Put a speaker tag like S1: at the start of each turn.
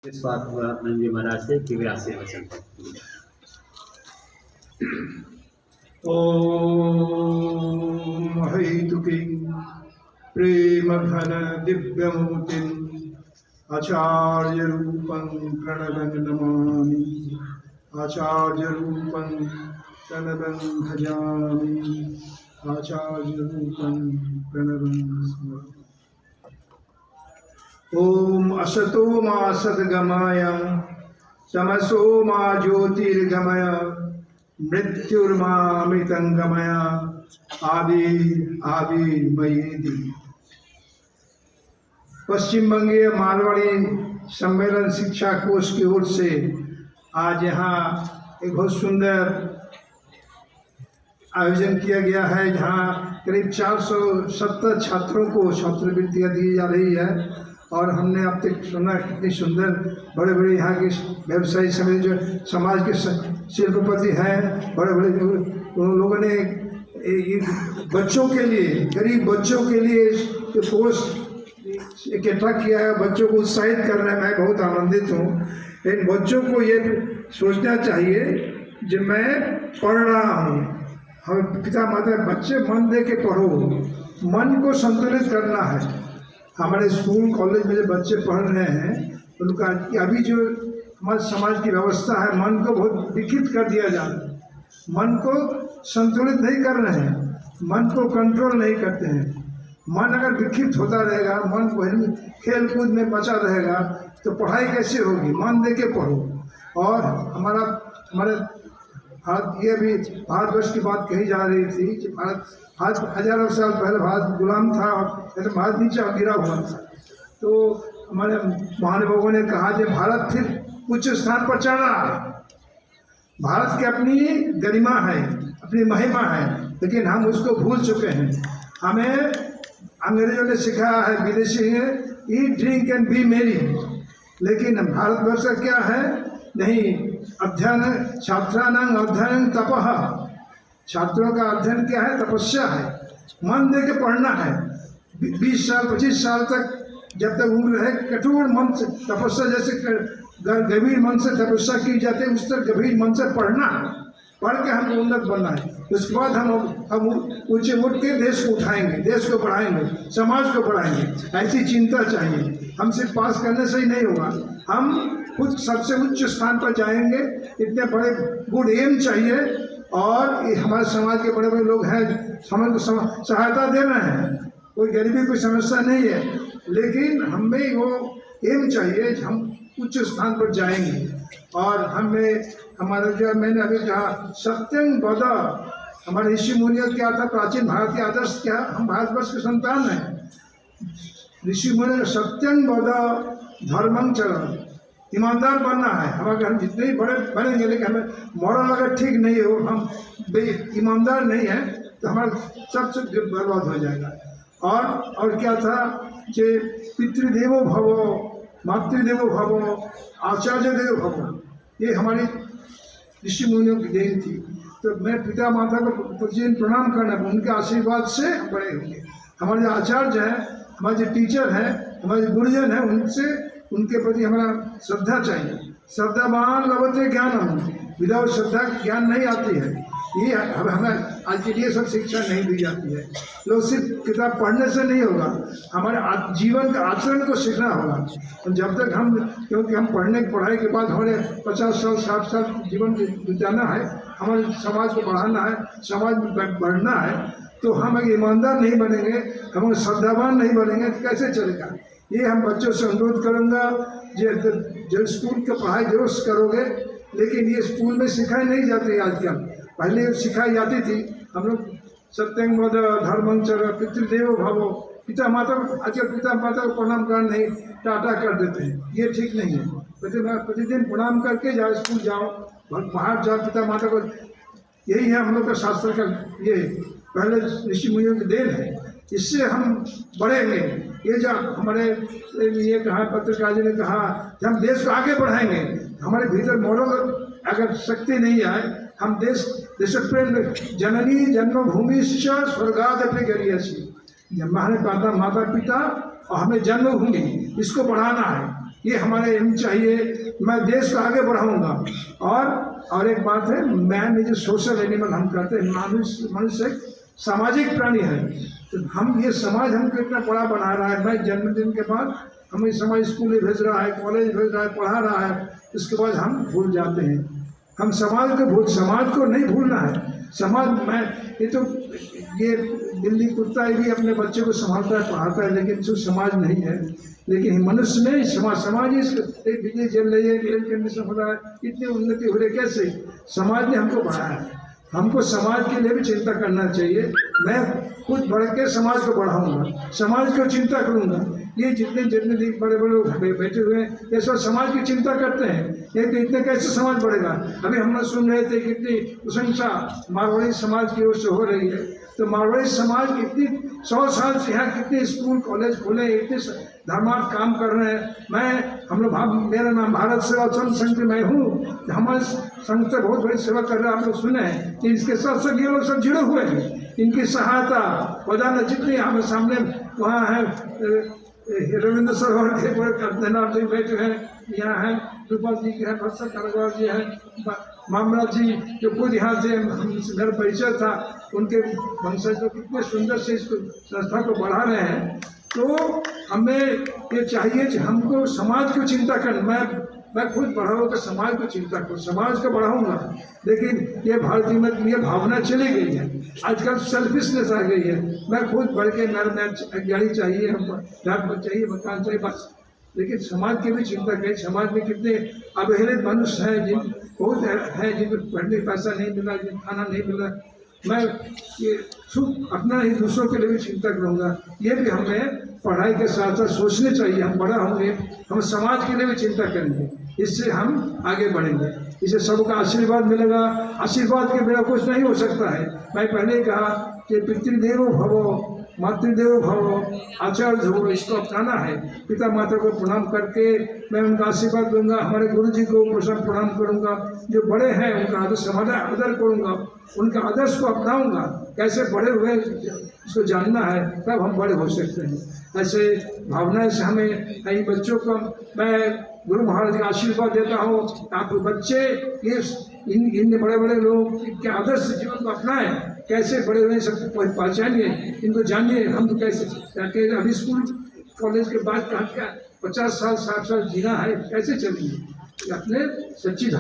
S1: स्वाद हुआ नंदी महाराज से दिव्यासी वचन।
S2: ओम हेतुकी प्रेम घन दिव्यमूर्ति आचार्य रूपं प्रणवं नमामि। आचार्य रूपं प्रणवं भजामि। आचार्य रूपं प्रणवं स्मरामि। ओम असतो मा सद्गमय तमसो मा ज्योतिर्गमय मृत्युर्मामृतंगमय आविर्मयेति। पश्चिम बंगीय मारवाड़ी सम्मेलन शिक्षा कोष की ओर से आज यहाँ एक बहुत सुंदर आयोजन किया गया है, जहाँ करीब 470 छात्रों को छात्रवृत्तियाँ दी जा रही है। और हमने अब तक सुना कितनी सुंदर बड़े बड़े यहाँ के व्यवसायी समिति जो समाज के शिल्पपति हैं, बड़े बड़े उन लोगों ने बच्चों के लिए, गरीब बच्चों के लिए कोर्स इकट्ठा किया है, बच्चों को उत्साहित करने में मैं बहुत आनंदित हूँ। इन बच्चों को ये सोचना चाहिए जो मैं पढ़ रहा हूँ, हमें पिता माता बच्चे मन दे के पढ़ो, मन को संतुलित करना है। हमारे स्कूल कॉलेज में जो बच्चे पढ़ रहे हैं उनका अभी जो हमारे समाज की व्यवस्था है, मन को बहुत विकृत कर दिया जा रहा है, मन को संतुलित नहीं कर रहे हैं, मन को कंट्रोल नहीं करते हैं। मन अगर विकृत होता रहेगा, मन खेल कूद में मचा रहेगा तो पढ़ाई कैसे होगी? मन दे के पढ़ो। और हमारे भारत, ये भी भारतवर्ष की बात कही जा रही थी कि भारत हजारों साल पहले भारत गुलाम था, तो भारत नीचे गिरा हुआ था। तो हमारे महानुभावों ने कहा कि भारत फिर उच्च स्थान पर चढ़ रहा है। भारत की अपनी गरिमा है, अपनी महिमा है, लेकिन हम उसको भूल चुके हैं। हमें अंग्रेजों ने सिखाया है, विदेशी है, ईट ड्रिंक एंड बी मेरी, लेकिन भारतवर्ष का क्या है? नहीं, अध्ययन छात्राणां अध्ययन तपः, छात्रों का अध्ययन क्या है? तपस्या है। मन दे के पढ़ना है। 20 साल 25 साल तक जब तक उम्र है, कठोर मन से तपस्या, जैसे गंभीर मन से तपस्या की जाती है, उस तरह गंभीर मन से पढ़ना है। पढ़ के हमको उन्नत बनना है। उसके बाद हम ऊंचे उठ के देश को उठाएंगे, देश को बढ़ाएंगे, समाज को बढ़ाएंगे। ऐसी चिंता चाहिए। हम सिर्फ पास करने से ही नहीं होगा, हम खुद सबसे उच्च स्थान पर जाएंगे। इतने बड़े गुड एम चाहिए। और ये हमारे समाज के बड़े बड़े लोग हैं, समाज को सहायता दे रहे हैं, कोई गरीबी कोई समस्या नहीं है, लेकिन हमें वो एम चाहिए कि हम उच्च स्थान पर जाएंगे। और हमें हमारा जो मैंने अभी कहा सत्यं वद, हमारे ऋषि मुनियों क्या था? प्राचीन भारत के आदर्श क्या? हम भारतवर्ष के संतान हैं। ऋषि मुनियों सत्यं वद धर्मं चर, ईमानदार बनना है। हम अगर हम जितने ही बड़े बनेंगे, लेकिन हमें मॉरल अगर ठीक नहीं हो, हम ईमानदार नहीं है, तो हमारा सब बर्बाद हो जाएगा। और क्या था कि पितृदेवो भवो, मातृदेवो भवो, आचार्य देवो भवो, ये हमारी ऋषि मुनियों की देन थी। तो मैं पिता माता को प्रतिदिन प्रणाम करना, उनके आशीर्वाद से बड़े होंगे। हमारे जो आचार्य हैं, हमारे जो टीचर हैं, हमारे गुरुजन हैं, उनके प्रति हमारा श्रद्धा चाहिए। श्रद्धावान लभते ज्ञानम, विदाउट श्रद्धा ज्ञान नहीं आती है। ये हमें आज के लिए सब शिक्षा नहीं दी जाती है। लोग सिर्फ किताब पढ़ने से नहीं होगा, हमारे जीवन का आचरण को सीखना होगा। और जब तक हम, क्योंकि हम पढ़ाई के बाद हमारे 50 साल 60 साल जीवन बिताना है, हमारे समाज को बढ़ाना है, समाज में बढ़ना है, तो हम अगर ईमानदार नहीं बनेंगे, हम श्रद्धावान नहीं बनेंगे, तो कैसे चलेगा? ये हम बच्चों से अनुरोध करूँगा, जो स्कूल की पढ़ाई जरूर करोगे, लेकिन ये स्कूल में सिखाई नहीं जाती आजकल, पहले सिखाई जाती थी। हम लोग सत्यं वद धर्मं चर पितृदेवो भवो, पिता माता को आजकल पिता माता को प्रणाम कर नहीं, टाटा कर देते हैं। ये ठीक नहीं है। प्रतिदिन प्रणाम करके जाओ, स्कूल जाओ, बाहर जाओ, पिता माता को। यही है हम लोग का शास्त्र का, ये पहले ऋषि मुनियों की देन है। इससे हम बढ़ेंगे। ये जो हमारे ये कहा, पत्रकार जी ने कहा कि हम देश को आगे बढ़ाएंगे। हमारे भीतर मॉरल अगर शक्ति नहीं आए, हम देश प्रेम, जननी जन्मभूमि स्वर्गादपि गरीयसी, हमारे माता पिता और हमें जन्मभूमि, इसको बढ़ाना है। ये हमारे एम चाहिए। मैं देश को आगे बढ़ाऊंगा। और एक बात है, man is a social animal हम कहते हैं। मनुष्य एक सामाजिक प्राणी है। तो हम ये समाज हमको इतना बड़ा बना रहा है। मैं जन्मदिन के बाद हमें समाज स्कूल भेज रहा है, कॉलेज भेज रहा है, पढ़ा रहा है, इसके बाद हम भूल जाते हैं। हम समाज को नहीं भूलना है। समाज में ये दिल्ली कुत्ता भी अपने बच्चे को संभालता है, पढ़ाता है, लेकिन जो समाज नहीं है। लेकिन मनुष्य नहीं, समाज ही बिजली जल रही है, एयर कंडीशन हो रहा है, इतनी उन्नति हो रही है। कैसे? समाज ने हमको बढ़ाया है। हमको समाज के लिए भी चिंता करना चाहिए। मैं खुद बढ़ के समाज को बढ़ाऊंगा, समाज को चिंता करूंगा। ये जितने बड़े बड़े लोग बैठे हुए हैं, ये सब समाज की चिंता करते हैं। ये तो इतने कैसे समाज बढ़ेगा? अभी हम लोग सुन रहे थे कितनी प्रशंसा मारवाड़ी समाज की ओर से हो रही है। तो मारवाड़ी समाज कितनी 100 साल से यहाँ कितने स्कूल कॉलेज खोले, इतने धर्मार्थ काम कर रहे हैं। मेरा नाम भारत सेवा संघ मैं हूँ। हमारे संघ से बहुत बड़ी सेवा कर रहे हैं, आप लोग सुने हैं। कि इसके साथ साथ ये लोग सब जुड़े हुए हैं। इनकी सहायता रोजाना जितनी हमें सामने वहाँ है, रविंद्र सरोवर के बड़े जी बैठे हैं, यहाँ हैं रूपा जी के हैं, भत्सर कारगवार जी हैं, मामला जी जो खुद यहाँ से मेरा परिचय था, उनके वंशज लोग कितने सुंदर से इस संस्था को बढ़ा रहे हैं। तो हमें ये चाहिए कि हमको समाज को चिंता करना। मैं खुद बढ़ाऊंगा, समाज को चिंता करूँ, समाज को बढ़ाऊंगा। लेकिन ये भारतीय में ये भावना चली गई है। आजकल सेल्फिशनेस आ गई है। मैं खुद बढ़ के गाड़ी चाहिए, हमको चाहिए, मकान चाहिए, बस। लेकिन समाज की भी चिंता करें। समाज में कितने अवहेलित मनुष्य हैं, बहुत हैं जिनको पढ़ने पैसा नहीं मिला, जिनको खाना नहीं मिला। मैं ये अपना ही दूसरों के लिए भी चिंता करूँगा। ये भी हमें पढ़ाई के साथ साथ सोचने चाहिए। हम बड़ा होंगे, हम समाज के लिए भी चिंता करेंगे, इससे हम आगे बढ़ेंगे, इससे सबका आशीर्वाद मिलेगा। आशीर्वाद के बिना कुछ नहीं हो सकता है। मैं पहले ही कहा कि पितृदेवो भवो मातृदेवो भवो आचार्य धर्मो, इसको अपनाना है। पिता माता को प्रणाम करके मैं उनका आशीर्वाद दूंगा। हमारे गुरु जी को प्रणाम करूंगा। जो बड़े हैं उनका आदर करूंगा, उनका आदर्श को अपनाऊंगा। कैसे बड़े हुए इसको जानना है, तब हम बड़े हो सकते हैं। ऐसे भावना से हमें कई बच्चों को मैं गुरु महाराज का आशीर्वाद देता हूँ। आप बच्चे ये इन बड़े बड़े लोग इनके आदर्श जीवन को अपनाएं। कैसे बड़े हुए सबको पहचानिए, इनको जानिए। हम तो कैसे अभी स्कूल कॉलेज के बाद कहा 50 साल 60 साल जीना है, कैसे चलेंगे? अपने सच्ची